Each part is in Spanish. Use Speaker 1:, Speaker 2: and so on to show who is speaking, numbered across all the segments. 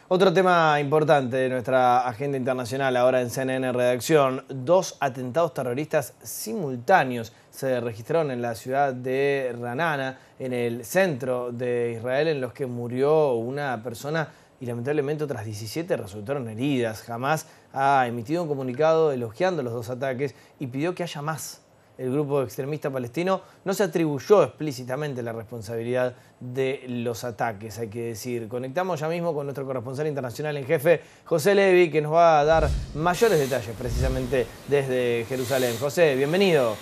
Speaker 1: Otro tema importante de nuestra agenda internacional ahora en CNN Redacción. 2 atentados terroristas simultáneos se registraron en la ciudad de Ra'anana, en el centro de Israel, en los que murió una persona y lamentablemente otras 17 resultaron heridas. Hamás ha emitido un comunicado elogiando los 2 ataques y pidió que haya más. El grupo extremista palestino no se atribuyó explícitamente la responsabilidad de los ataques, hay que decir. Conectamos ya mismo con nuestro corresponsal internacional en jefe, José Levi, que nos va a dar mayores detalles precisamente desde Jerusalén. José, bienvenido.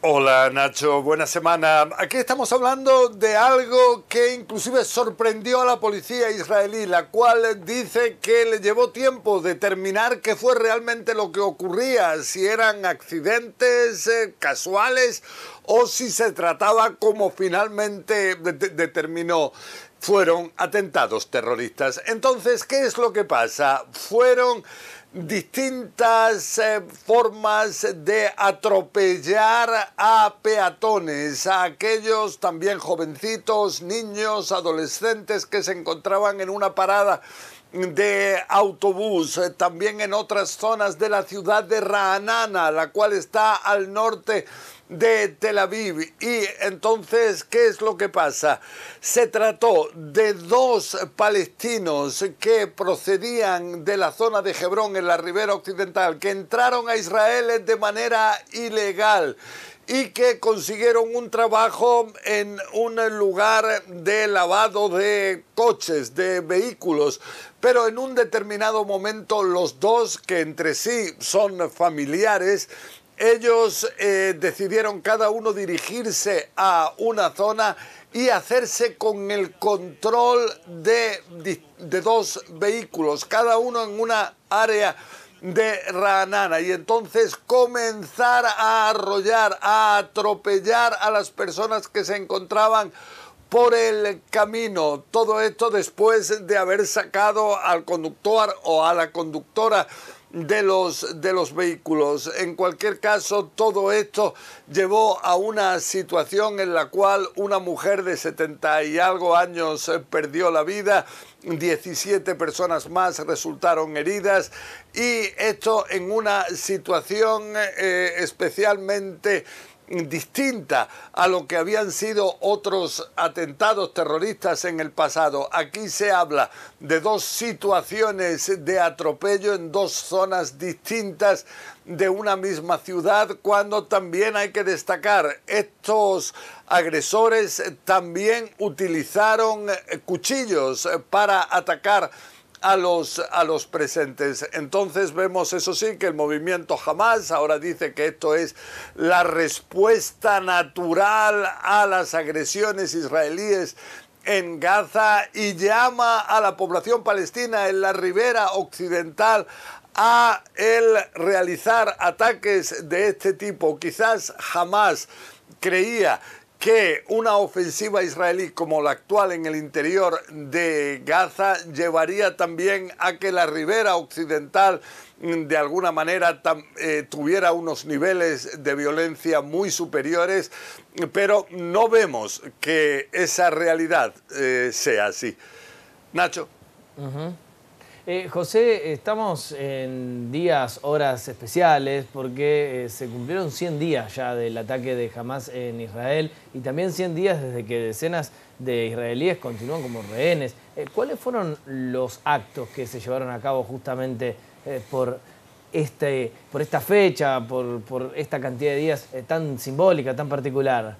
Speaker 2: Hola Nacho, buena semana. Aquí estamos hablando de algo que inclusive sorprendió a la policía israelí, la cual dice que le llevó tiempo determinar qué fue realmente lo que ocurría, si eran accidentes casuales o si se trataba, como finalmente determinó, fueron atentados terroristas. Entonces, ¿qué es lo que pasa? Fueron distintas formas de atropellar a peatones, a aquellos también jovencitos, niños, adolescentes que se encontraban en una parada de autobús, también en otras zonas de la ciudad de Ra'anana, la cual está al norte de Tel Aviv. Y entonces, ¿qué es lo que pasa? Se trató de 2 palestinos que procedían de la zona de Hebrón, en la ribera occidental, que entraron a Israel de manera ilegal y que consiguieron un trabajo en un lugar de lavado de coches, de vehículos. Pero en un determinado momento los 2, que entre sí son familiares, ellos decidieron cada uno dirigirse a una zona y hacerse con el control de 2 vehículos, cada uno en una área de Ra'anana, y entonces comenzar a arrollar, a atropellar a las personas que se encontraban por el camino. Todo esto después de haber sacado al conductor o a la conductora de los vehículos. En cualquier caso, todo esto llevó a una situación en la cual una mujer de 70 y algo años perdió la vida, 17 personas más resultaron heridas, y esto en una situación especialmente distinta a lo que habían sido otros atentados terroristas en el pasado. Aquí se habla de 2 situaciones de atropello en 2 zonas distintas de una misma ciudad, cuando también hay que destacar, estos agresores también utilizaron cuchillos para atacar a los presentes. Entonces vemos, eso sí, que el movimiento Hamás ahora dice que esto es la respuesta natural a las agresiones israelíes en Gaza, y llama a la población palestina en la ribera occidental a el realizar ataques de este tipo. Quizás Hamás creía que una ofensiva israelí como la actual en el interior de Gaza llevaría también a que la ribera occidental de alguna manera tuviera unos niveles de violencia muy superiores, pero no vemos que esa realidad sea así. Nacho.
Speaker 1: José, estamos en días, horas especiales, porque se cumplieron 100 días ya del ataque de Hamás en Israel, y también 100 días desde que decenas de israelíes continúan como rehenes. ¿Cuáles fueron los actos que se llevaron a cabo justamente por esta fecha, por esta cantidad de días tan simbólica, tan particular?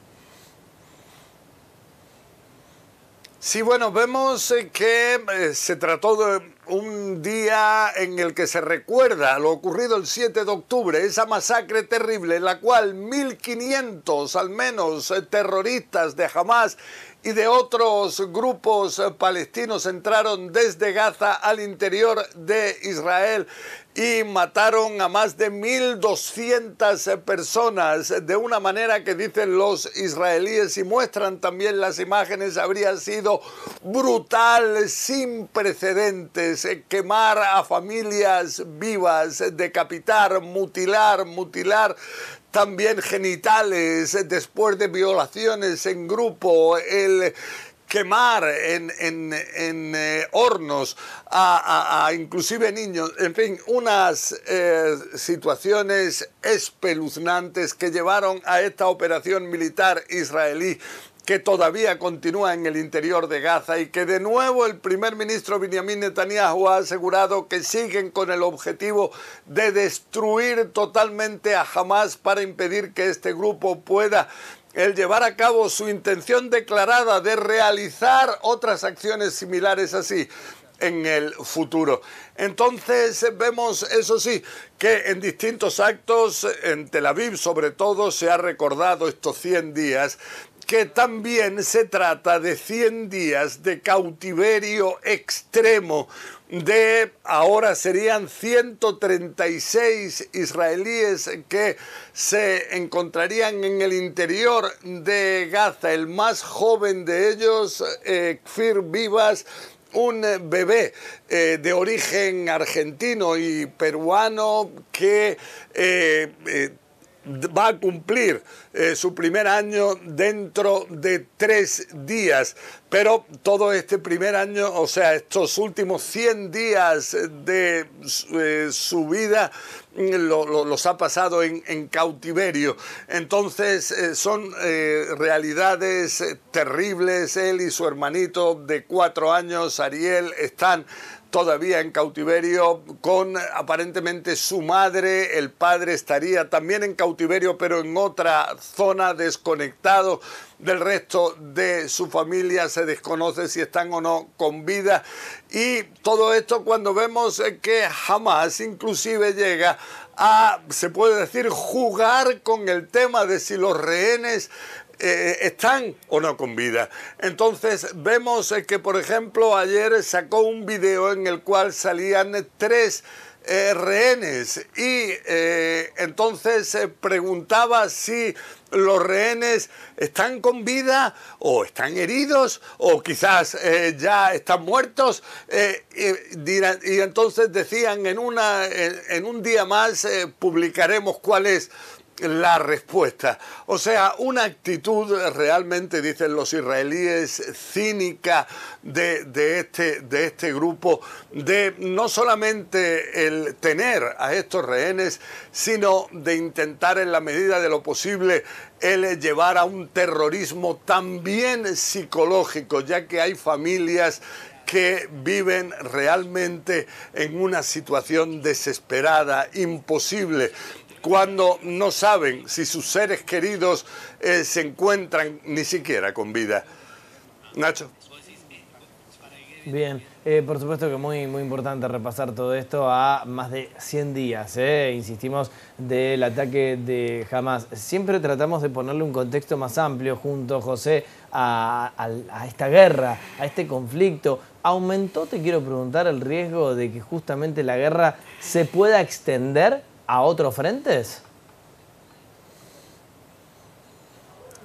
Speaker 2: Sí, bueno, vemos que se trató de un día en el que se recuerda lo ocurrido el 7 de octubre, esa masacre terrible en la cual 1.500 al menos terroristas de Hamás y de otros grupos palestinos entraron desde Gaza al interior de Israel y mataron a más de 1.200 personas de una manera que dicen los israelíes, y muestran también las imágenes, habría sido brutal, sin precedentes, quemar a familias vivas, decapitar, mutilar también genitales después de violaciones en grupo, el quemar en hornos a inclusive niños, en fin, unas situaciones espeluznantes que llevaron a esta operación militar israelí que todavía continúa en el interior de Gaza y que de nuevo el primer ministro Benjamin Netanyahu ha asegurado que siguen con el objetivo de destruir totalmente a Hamás para impedir que este grupo pueda llevar a cabo su intención declarada de realizar otras acciones similares así en el futuro. Entonces vemos, eso sí, que en distintos actos, en Tel Aviv sobre todo, se ha recordado estos 100 días, que también se trata de 100 días de cautiverio extremo ahora serían 136 israelíes que se encontrarían en el interior de Gaza. El más joven de ellos, Kfir Vivas, un bebé de origen argentino y peruano que va a cumplir su primer año dentro de 3 días. Pero todo este primer año, o sea, estos últimos 100 días de su vida, los ha pasado en cautiverio. Entonces son realidades terribles. Él y su hermanito de 4 años, Ariel, están todavía en cautiverio con aparentemente su madre. El padre estaría también en cautiverio, pero en otra zona, desconectado del resto de su familia. Se desconoce si están o no con vida. Y todo esto cuando vemos que Hamás inclusive llega a, se puede decir, jugar con el tema de si los rehenes están o no con vida. Entonces vemos que, por ejemplo, ayer sacó un video en el cual salían 3 rehenes y entonces preguntaba si los rehenes están con vida o están heridos o quizás ya están muertos, y entonces decían en un día más publicaremos cuál es la respuesta. O sea, una actitud realmente, dicen los israelíes, cínica de este grupo, de no solamente el tener a estos rehenes, sino de intentar en la medida de lo posible el llevar a un terrorismo también psicológico, ya que hay familias que viven realmente en una situación desesperada, imposible, cuando no saben si sus seres queridos se encuentran ni siquiera con vida. Nacho.
Speaker 1: Bien, por supuesto que muy importante repasar todo esto a más de 100 días, insistimos, del ataque de Hamás. Siempre tratamos de ponerle un contexto más amplio junto, José, a esta guerra, a este conflicto. ¿Aumentó, te quiero preguntar, el riesgo de que justamente la guerra se pueda extender a otros frentes?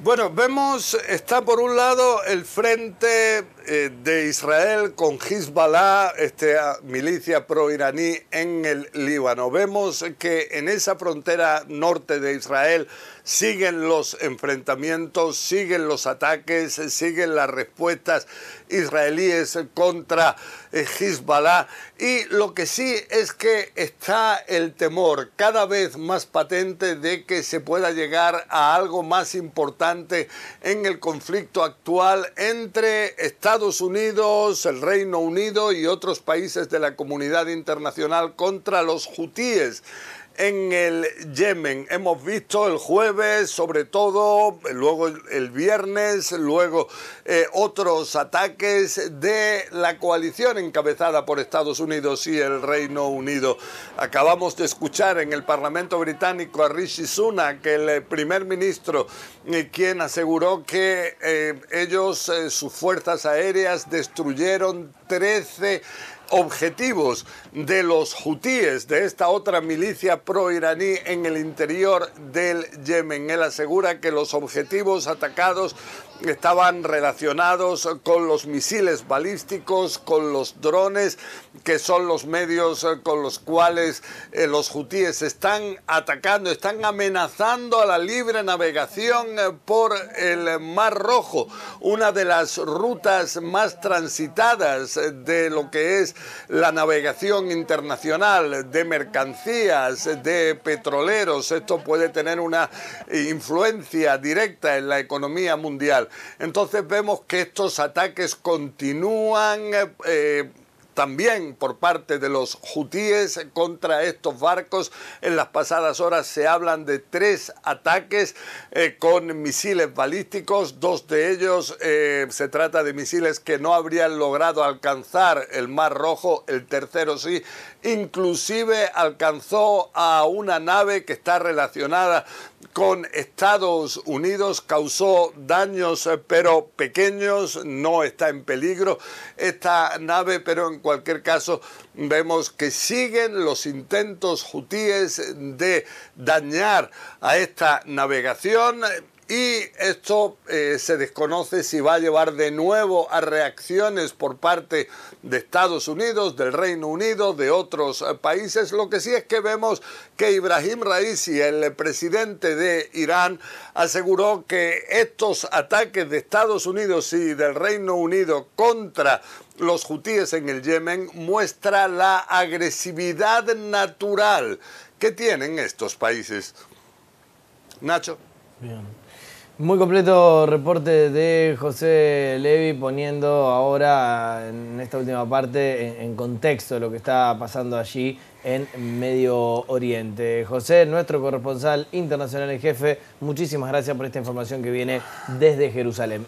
Speaker 2: Bueno, vemos, está por un lado el frente de Israel con Hezbollah, esta milicia pro-iraní en el Líbano. Vemos que en esa frontera norte de Israel siguen los enfrentamientos, siguen los ataques, siguen las respuestas israelíes contra Hezbollah. Y lo que sí es que está el temor cada vez más patente de que se pueda llegar a algo más importante en el conflicto actual entre Estados Unidos, el Reino Unido y otros países de la comunidad internacional contra los hutíes en el Yemen. Hemos visto el jueves, sobre todo, luego el viernes, luego otros ataques de la coalición encabezada por Estados Unidos y el Reino Unido. Acabamos de escuchar en el Parlamento británico a Rishi Sunak, el primer ministro, quien aseguró que ellos, sus fuerzas aéreas, destruyeron 13 objetivos de los hutíes, de esta otra milicia pro-iraní en el interior del Yemen. Él asegura que los objetivos atacados estaban relacionados con los misiles balísticos, con los drones, que son los medios con los cuales los hutíes están atacando, están amenazando a la libre navegación por el Mar Rojo, una de las rutas más transitadas de lo que es la navegación internacional de mercancías, de petroleros. Esto puede tener una influencia directa en la economía mundial. Entonces vemos que estos ataques continúan también por parte de los hutíes contra estos barcos. En las pasadas horas se hablan de 3 ataques con misiles balísticos. 2 de ellos se trata de misiles que no habrían logrado alcanzar el Mar Rojo. El tercero sí, inclusive alcanzó a una nave que está relacionada con Estados Unidos, causó daños pero pequeños, no está en peligro esta nave, pero en cualquier caso vemos que siguen los intentos hutíes de dañar a esta navegación. Y esto se desconoce si va a llevar de nuevo a reacciones por parte de Estados Unidos, del Reino Unido, de otros países. Lo que sí es que vemos que Ibrahim Raisi, el presidente de Irán, aseguró que estos ataques de Estados Unidos y del Reino Unido contra los hutíes en el Yemen muestra la agresividad natural que tienen estos países. Nacho.
Speaker 1: Bien. Muy completo reporte de José Levi, poniendo ahora en esta última parte en contexto lo que está pasando allí en Medio Oriente. José, nuestro corresponsal internacional en jefe, muchísimas gracias por esta información que viene desde Jerusalén.